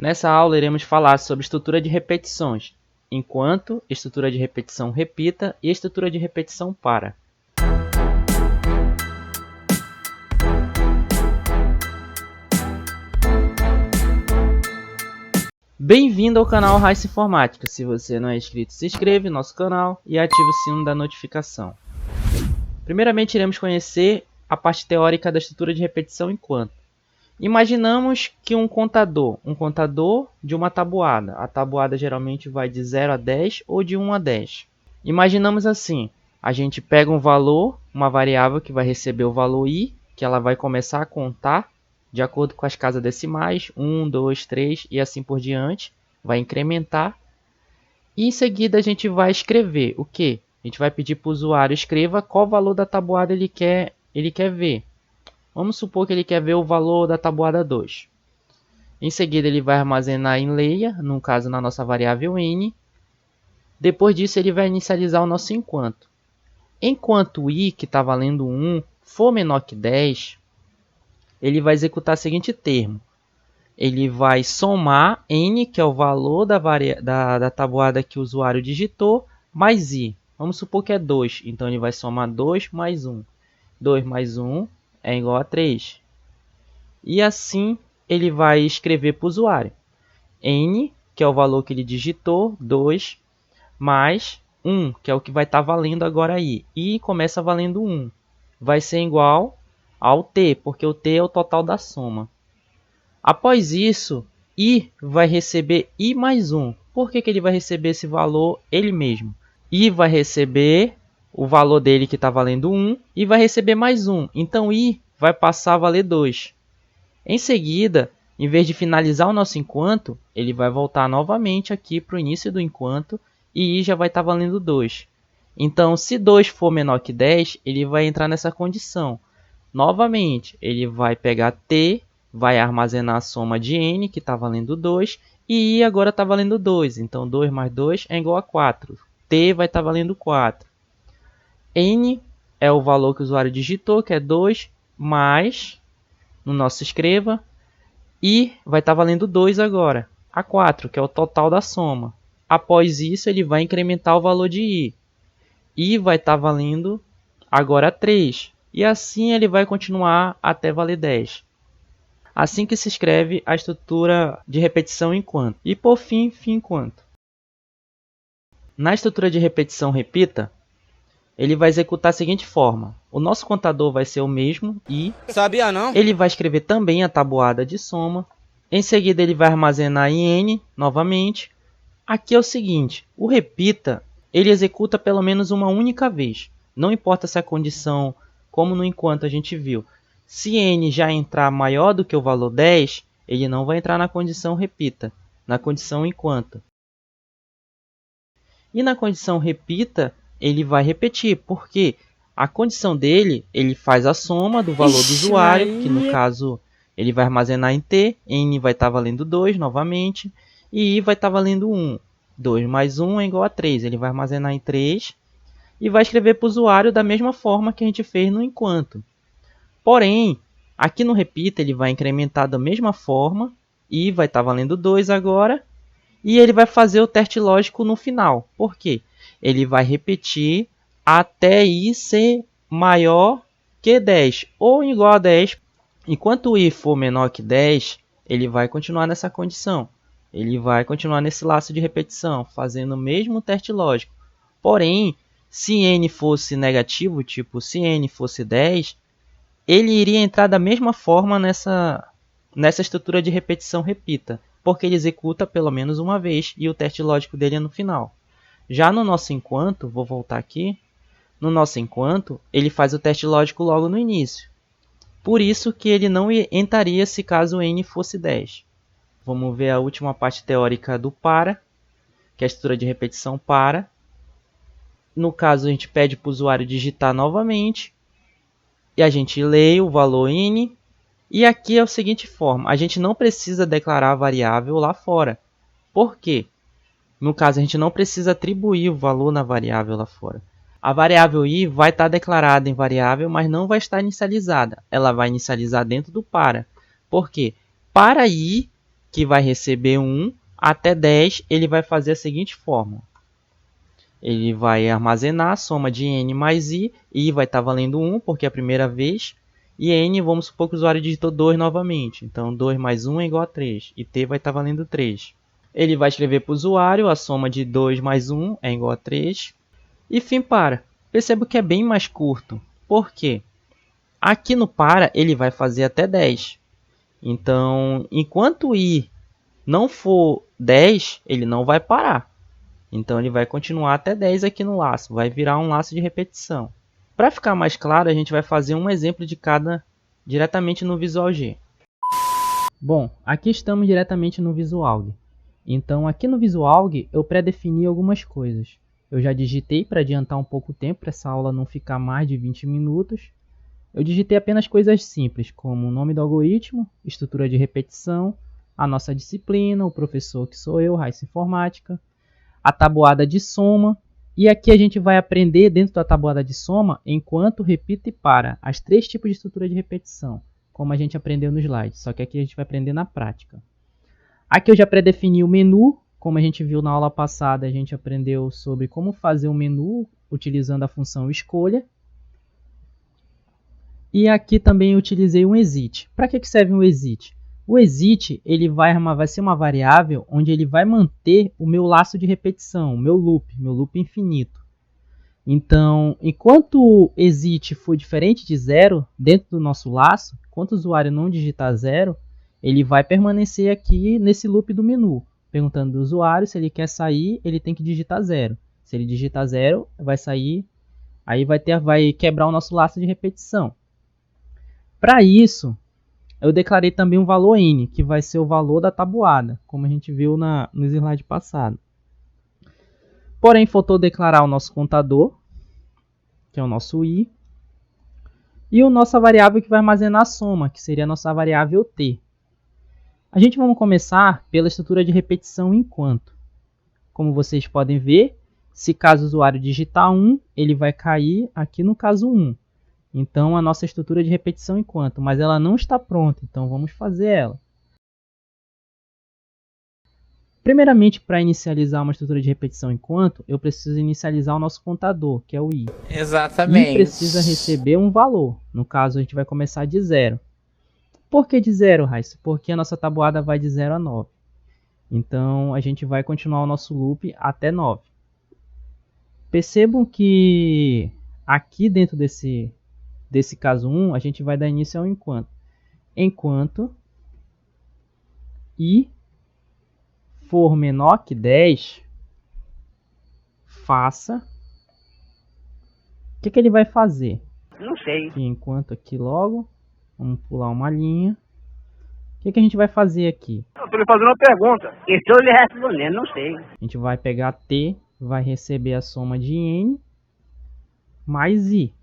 Nessa aula iremos falar sobre estrutura de repetições, enquanto, estrutura de repetição repita e estrutura de repetição para. Bem-vindo ao canal Raiz Informática. Se você não é inscrito, se inscreve no nosso canal e ative o sino da notificação. Primeiramente, iremos conhecer a parte teórica da estrutura de repetição enquanto. Imaginamos que um contador de uma tabuada. A tabuada geralmente vai de 0 a 10 ou de 1 a 10. Imaginamos assim, a gente pega um valor, uma variável que vai receber o valor i, que ela vai começar a contar de acordo com as casas decimais, 1, 2, 3 e assim por diante, vai incrementar. E em seguida a gente vai escrever o quê? A gente vai pedir para o usuário escreva qual valor da tabuada ele quer ver. Vamos supor que ele quer ver o valor da tabuada 2. Em seguida ele vai armazenar em layer, no caso na nossa variável n. Depois disso ele vai inicializar o nosso enquanto. Enquanto i, que está valendo 1, for menor que 10, ele vai executar o seguinte termo. Ele vai somar n, que é o valor da tabuada que o usuário digitou, mais i. Vamos supor que é 2, então ele vai somar 2 mais 1. 2 mais 1 é igual a 3. E assim ele vai escrever para o usuário. N, que é o valor que ele digitou, 2, mais 1, que é o que vai estar valendo agora aí. I começa valendo 1. Vai ser igual ao t, porque o t é o total da soma. Após isso, i vai receber i mais 1. Por que ele vai receber esse valor ele mesmo? I vai receber o valor dele que está valendo 1 e vai receber mais 1. Então, i vai passar a valer 2. Em seguida, em vez de finalizar o nosso enquanto, ele vai voltar novamente aqui para o início do enquanto e i já vai estar valendo 2. Então, se 2 for menor que 10, ele vai entrar nessa condição. Novamente, ele vai pegar t, vai armazenar a soma de n, que está valendo 2, e i agora está valendo 2. Então, 2 mais 2 é igual a 4. T vai estar valendo 4. N é o valor que o usuário digitou, que é 2, mais, no nosso escreva, i vai estar valendo 2 agora, a 4, que é o total da soma. Após isso, ele vai incrementar o valor de i. I vai estar valendo agora 3. E assim ele vai continuar até valer 10. Assim que se escreve a estrutura de repetição enquanto. E por fim, fim enquanto. Na estrutura de repetição repita, ele vai executar da seguinte forma. O nosso contador vai ser o mesmo i. Sabia não? Ele vai escrever também a tabuada de soma. Em seguida ele vai armazenar em n novamente. Aqui é o seguinte, o repita, ele executa pelo menos uma única vez. Não importa se a condição, como no enquanto a gente viu, se n já entrar maior do que o valor 10, ele não vai entrar na condição repita, na condição enquanto. E na condição repita, ele vai repetir, porque a condição dele, ele faz a soma do valor do usuário, que no caso ele vai armazenar em t, n vai estar valendo 2 novamente, e i vai estar valendo 1. 2 mais 1 é igual a 3, ele vai armazenar em 3 e vai escrever para o usuário da mesma forma que a gente fez no enquanto. Porém, aqui no repita ele vai incrementar da mesma forma, i vai estar valendo 2 agora, e ele vai fazer o teste lógico no final. Por quê? Ele vai repetir até i ser maior que 10, ou igual a 10. Enquanto i for menor que 10, ele vai continuar nessa condição. Ele vai continuar nesse laço de repetição, fazendo o mesmo teste lógico. Porém, se n fosse negativo, tipo se n fosse 10, ele iria entrar da mesma forma nessa estrutura de repetição repita, porque ele executa pelo menos uma vez e o teste lógico dele é no final. Já no nosso enquanto, vou voltar aqui, no nosso enquanto, ele faz o teste lógico logo no início. Por isso que ele não entraria se caso n fosse 10. Vamos ver a última parte teórica do para, que é a estrutura de repetição para. No caso, a gente pede para o usuário digitar novamente, e a gente lê o valor n, e aqui é a seguinte forma, a gente não precisa declarar a variável lá fora. Por quê? No caso, a gente não precisa atribuir o valor na variável lá fora. A variável i vai estar declarada em variável, mas não vai estar inicializada. Ela vai inicializar dentro do para. Por quê? Para i, que vai receber 1, até 10 ele vai fazer a seguinte fórmula. Ele vai armazenar a soma de n mais i vai estar valendo 1, porque é a primeira vez, e n, vamos supor que o usuário digitou 2 novamente, então 2 mais 1 é igual a 3, e t vai estar valendo 3. Ele vai escrever para o usuário, a soma de 2 mais 1 é igual a 3, e fim para. Perceba que é bem mais curto, por quê? Aqui no para ele vai fazer até 10, então enquanto i não for 10, ele não vai parar. Então ele vai continuar até 10 aqui no laço, vai virar um laço de repetição. Para ficar mais claro, a gente vai fazer um exemplo de cada diretamente no Visual G. Bom, aqui estamos diretamente no Visual G. Então aqui no Visual G eu pré-defini algumas coisas. Eu já digitei para adiantar um pouco o tempo, para essa aula não ficar mais de 20 minutos. Eu digitei apenas coisas simples, como o nome do algoritmo, estrutura de repetição, a nossa disciplina, o professor que sou eu, Raiz Informática, a tabuada de soma, e aqui a gente vai aprender dentro da tabuada de soma, enquanto, repita e para, as 3 tipos de estrutura de repetição, como a gente aprendeu no slide, só que aqui a gente vai aprender na prática. Aqui eu já pré-defini o menu, como a gente viu na aula passada, a gente aprendeu sobre como fazer o menu utilizando a função escolha. E aqui também eu utilizei um exit. Para que serve um exit? O exit ele vai ser uma variável onde ele vai manter o meu laço de repetição, o meu loop infinito. Então, enquanto o exit for diferente de 0 dentro do nosso laço, enquanto o usuário não digitar 0, ele vai permanecer aqui nesse loop do menu, perguntando do usuário se ele quer sair, ele tem que digitar 0. Se ele digitar 0, vai sair, aí vai quebrar o nosso laço de repetição. Para isso, eu declarei também um valor n, que vai ser o valor da tabuada, como a gente viu no slide passado. Porém, faltou declarar o nosso contador, que é o nosso i, e a nossa variável que vai armazenar a soma, que seria a nossa variável t. A gente vai começar pela estrutura de repetição enquanto. Como vocês podem ver, se caso o usuário digitar 1, ele vai cair aqui no caso 1. Então, a nossa estrutura de repetição enquanto, mas ela não está pronta, então vamos fazer ela. Primeiramente, para inicializar uma estrutura de repetição enquanto, eu preciso inicializar o nosso contador, que é o i. Exatamente. E precisa receber um valor. No caso, a gente vai começar de 0. Por que de 0, Raíssa? Porque a nossa tabuada vai de 0 a 9. Então, a gente vai continuar o nosso loop até 9. Percebam que aqui dentro desse caso 1, a gente vai dar início ao enquanto. Enquanto i for menor que 10, faça... O que ele vai fazer? Não sei. Aqui, enquanto aqui logo, vamos pular uma linha. O que a gente vai fazer aqui? Eu estou lhe fazendo uma pergunta. Estou lhe respondendo, não sei. A gente vai pegar t, vai receber a soma de n, mais i.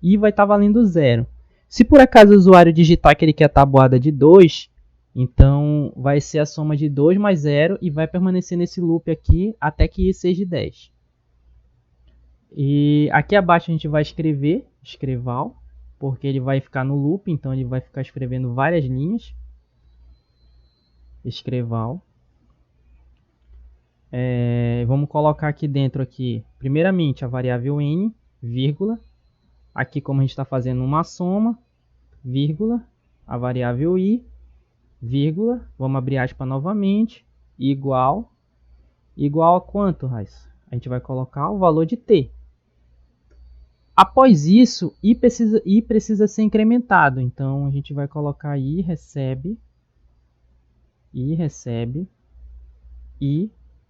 I vai estar valendo 0. Se por acaso o usuário digitar que ele quer a tabuada de 2, então vai ser a soma de 2 mais 0 e vai permanecer nesse loop aqui até que i seja 10. E aqui abaixo a gente vai escrever escreval, porque ele vai ficar no loop, então ele vai ficar escrevendo várias linhas. Escreval. Vamos colocar aqui dentro, primeiramente a variável n, vírgula. Aqui, como a gente está fazendo uma soma, vírgula, a variável i, vírgula, vamos abrir aspas novamente, igual a quanto, Raíssa? A gente vai colocar o valor de t. Após isso, i precisa ser incrementado, então a gente vai colocar i recebe i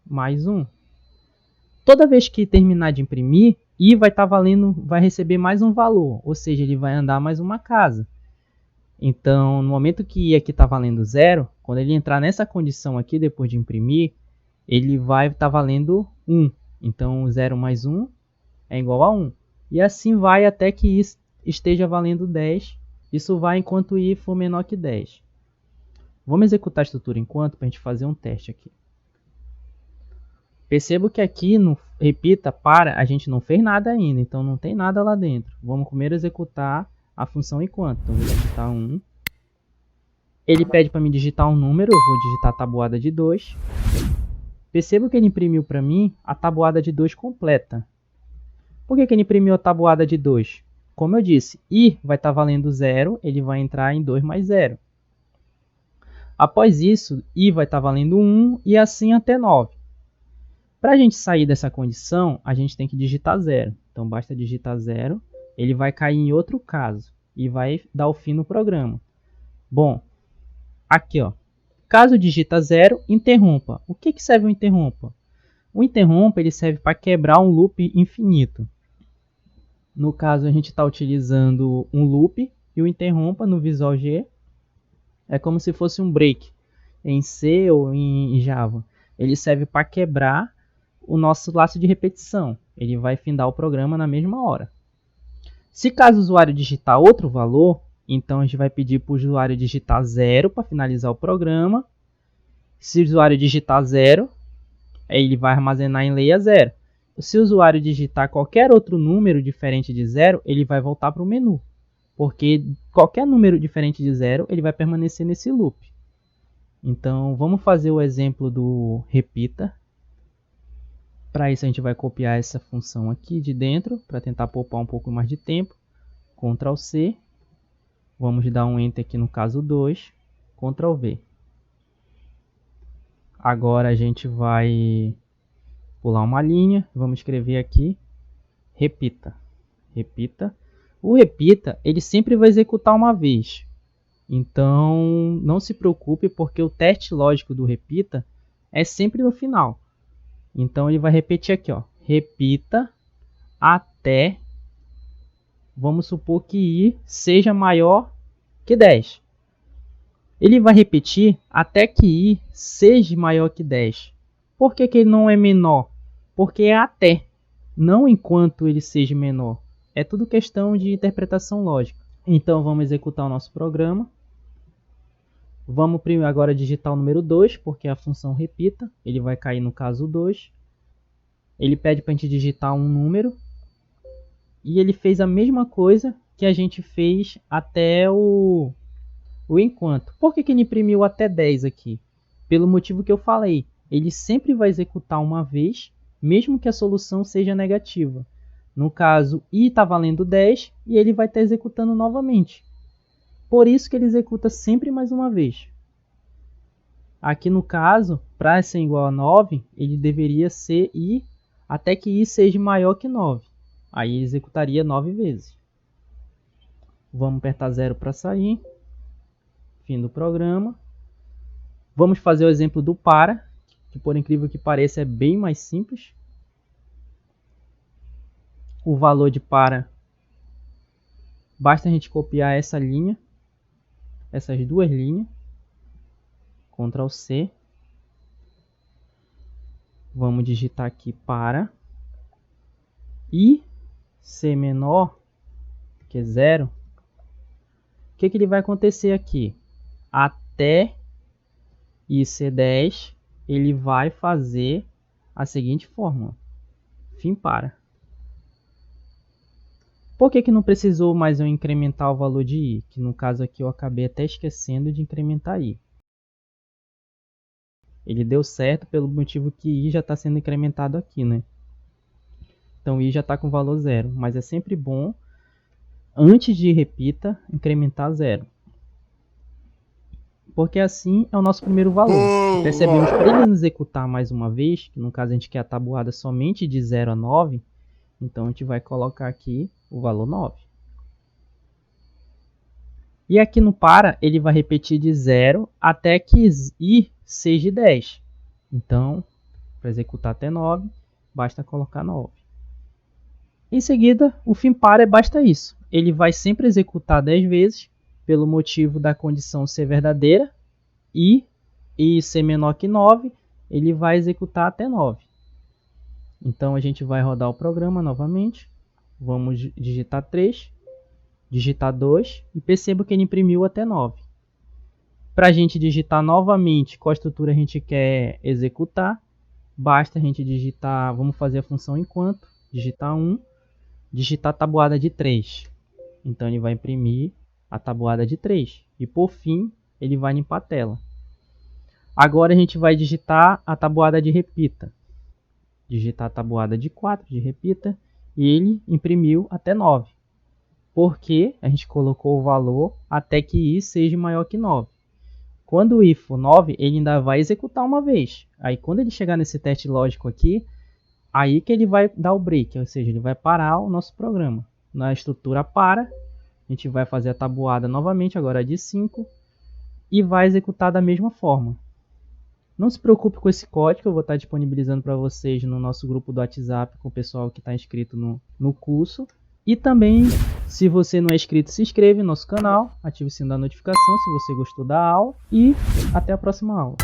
mais 1. Toda vez que terminar de imprimir, i vai receber mais um valor, ou seja, ele vai andar mais uma casa. Então, no momento que i aqui está valendo 0, quando ele entrar nessa condição aqui, depois de imprimir, ele vai estar valendo 1. Então, 0 mais 1 é igual a 1. E assim vai até que i esteja valendo 10. Isso vai enquanto i for menor que 10. Vamos executar a estrutura enquanto para a gente fazer um teste aqui. Percebo que aqui no repita para, a gente não fez nada ainda, então não tem nada lá dentro. Vamos primeiro executar a função enquanto. Então vou digitar 1. Ele pede para me digitar um número, eu vou digitar a tabuada de 2. Perceba que ele imprimiu para mim a tabuada de 2 completa. Por que ele imprimiu a tabuada de 2? Como eu disse, I vai estar valendo 0, ele vai entrar em 2 mais 0. Após isso, I vai estar valendo 1 e assim até 9. Para a gente sair dessa condição, a gente tem que digitar 0. Então basta digitar 0, ele vai cair em outro caso e vai dar o fim no programa. Bom, aqui ó, caso digita 0, interrompa. O que serve o interrompa? O interrompa ele serve para quebrar um loop infinito. No caso, a gente está utilizando um loop e o interrompa no Visual G é como se fosse um break em C ou em Java. Ele serve para quebrar o nosso laço de repetição. Ele vai findar o programa na mesma hora. Se caso o usuário digitar outro valor, então a gente vai pedir para o usuário digitar 0 para finalizar o programa. Se o usuário digitar 0, ele vai armazenar em leia 0. Se o usuário digitar qualquer outro número diferente de 0, ele vai voltar para o menu. Porque qualquer número diferente de 0, ele vai permanecer nesse loop. Então, vamos fazer o exemplo do repita. Para isso, a gente vai copiar essa função aqui de dentro, para tentar poupar um pouco mais de tempo. Ctrl C. Vamos dar um Enter aqui no caso 2. Ctrl V. Agora a gente vai pular uma linha, vamos escrever aqui, repita. Repita. O repita, ele sempre vai executar uma vez. Então, não se preocupe, porque o teste lógico do repita é sempre no final. Então, ele vai repetir aqui, ó, repita até, vamos supor que I seja maior que 10. Ele vai repetir até que I seja maior que 10. Por que ele não é menor? Porque é até, não enquanto ele seja menor. É tudo questão de interpretação lógica. Então vamos executar o nosso programa. Vamos agora digitar o número 2, porque a função repita. Ele vai cair no caso 2. Ele pede para a gente digitar um número. E ele fez a mesma coisa que a gente fez até o enquanto. Por que ele imprimiu até 10 aqui? Pelo motivo que eu falei. Ele sempre vai executar uma vez, mesmo que a solução seja negativa. No caso, I está valendo 10 e ele vai estar executando novamente. Por isso que ele executa sempre mais uma vez. Aqui no caso, para ser igual a 9, ele deveria ser I até que I seja maior que 9. Aí ele executaria 9 vezes. Vamos apertar 0 para sair. Fim do programa. Vamos fazer o exemplo do para, que por incrível que pareça é bem mais simples. O valor de para, basta a gente copiar essa linha, essas duas linhas, Ctrl C. Vamos digitar aqui para, e ser menor que 0. O que ele vai acontecer aqui? Até I ser 10, ele vai fazer a seguinte fórmula: fim para. Por que não precisou mais eu incrementar o valor de I? Que no caso aqui eu acabei até esquecendo de incrementar I. Ele deu certo pelo motivo que I já está sendo incrementado aqui, né? Então I já está com valor 0. Mas é sempre bom, antes de repita, incrementar 0. Porque assim é o nosso primeiro valor. Percebemos que para ele executar mais uma vez, que no caso a gente quer a tabuada somente de 0 a 9, então a gente vai colocar aqui o valor 9. E aqui no para, ele vai repetir de 0 até que I seja 10. Então, para executar até 9, basta colocar 9. Em seguida, o fim para basta isso. Ele vai sempre executar 10 vezes, pelo motivo da condição ser verdadeira, e ser menor que 9, ele vai executar até 9. Então a gente vai rodar o programa novamente. Vamos digitar 3, digitar 2 e perceba que ele imprimiu até 9. Para a gente digitar novamente qual estrutura a gente quer executar, basta a gente digitar, vamos fazer a função enquanto, digitar 1, digitar a tabuada de 3. Então ele vai imprimir a tabuada de 3. E por fim, ele vai limpar a tela. Agora a gente vai digitar a tabuada de repita. Digitar a tabuada de 4 de repita e ele imprimiu até 9. Porque a gente colocou o valor até que i seja maior que 9. Quando o i for 9, ele ainda vai executar uma vez. Aí quando ele chegar nesse teste lógico aqui, aí que ele vai dar o break, ou seja, ele vai parar o nosso programa. Na estrutura para, a gente vai fazer a tabuada novamente, agora de 5, e vai executar da mesma forma. Não se preocupe com esse código, eu vou estar disponibilizando para vocês no nosso grupo do WhatsApp com o pessoal que está inscrito no curso. E também, se você não é inscrito, se inscreve no nosso canal, ative o sino da notificação se você gostou da aula e até a próxima aula.